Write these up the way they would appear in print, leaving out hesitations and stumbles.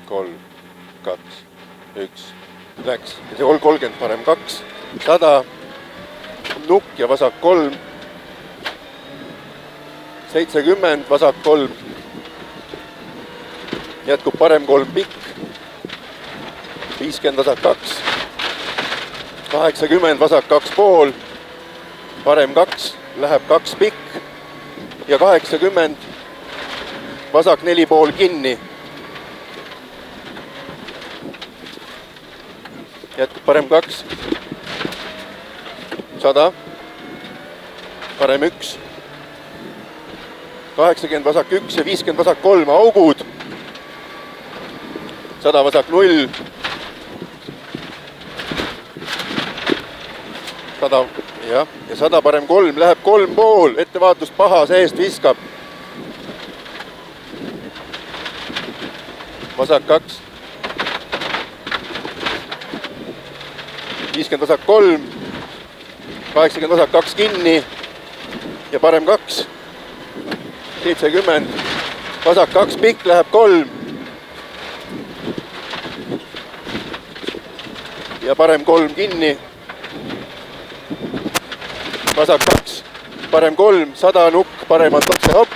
3, 2, 1, läks. Ja see 30 parem 2, 100, nukk ja vasak 3, 70, vasak 3, jätkub parem 3 pikk, 50, vasak 2, 80, vasak 2 pool, parem 2, läheb 2 pikk ja 80, vasak 4 pool kinni. Jätkub parem 2, 100, parem 1, 80, vasak 1 ja 50, vasak 3, augud, 100, vasak 0, 100, jah, ja 100 parem 3, läheb 3 pool, ettevaatust paha seest viskab. Vasak 2, 50 vasak 3, 80 vasak 2 kinni ja parem 2, 70, vasak 2 pikk, läheb 3 ja parem 3 kinni, vasak 2, parem 3, 100 nukk, paremalt otse hopp,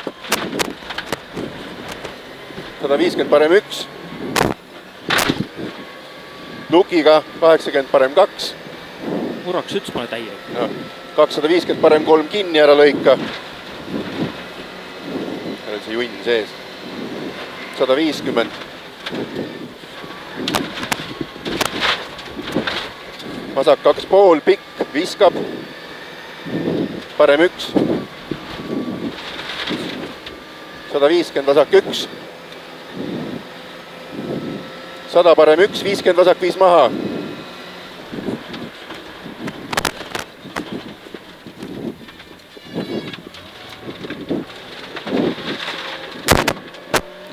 150 parem 1, nukiga 80 parem 2, Uraks ütles mulle täiega. 250 parem 3 kinni ära lõika, seal on see junn sees, 150, vasak 2 pool, pikk, viskab, parem 1, 150, vasak 1, 100 parem 1, 50 vasak 5 maha.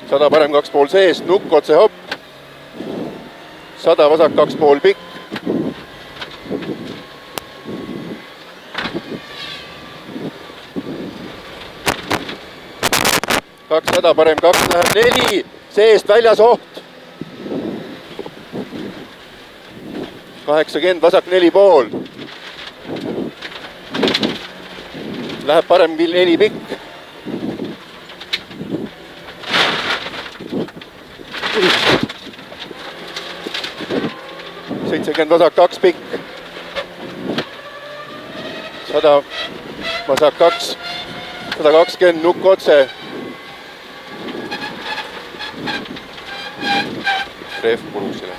100 parem 2 pool seest, nukk otse hopp, 100 vasak 2 pool pikk, 200 parem 2 läheb 4, seest väljas oht, 80 vasak 4 pool, läheb parem 4 pikk, 70 vasak 2 pikk, 100 vasak 2, 120 nukk otse, rehv Purusile.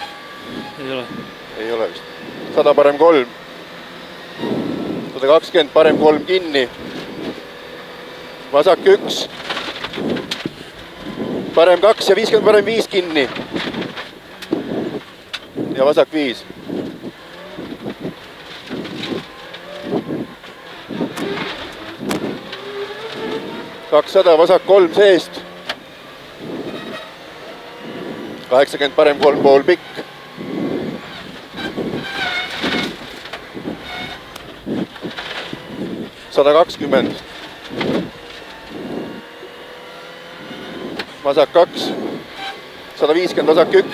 Ei ole vist. 100 parem 3, 120 parem 3 kinni, vasak 1, parem 2 ja 50 parem 5 kinni ja vasak 5. Kakssada vasak 3 seest, 80 parem 3 pool pikk, 120, vasak 2, 150 vasak 1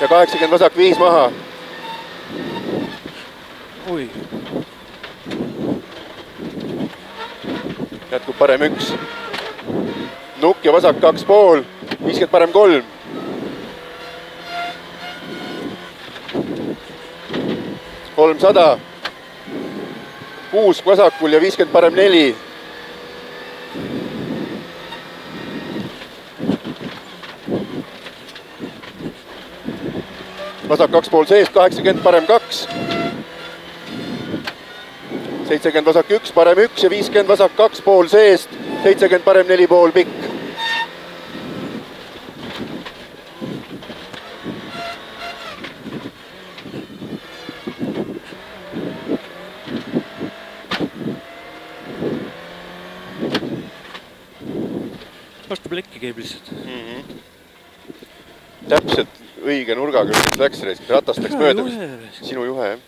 ja 80 vasak 5 maha. Oi. Jätkub parem 1, nukk ja vasak 2 pool, 50 parem 3. $300, 6 vasakul ja 50 parem 4. Vasak 2 pool seest, 80 parem 2. 70 vasak 1, parem 1 ja 50 vasak 2 pool seest, 70 parem 4 pool pikk. Vastu plekki käib lihtsalt. Täpselt õige nurgaga läks, ratast läks mööda vist. Sinu juhe, jah.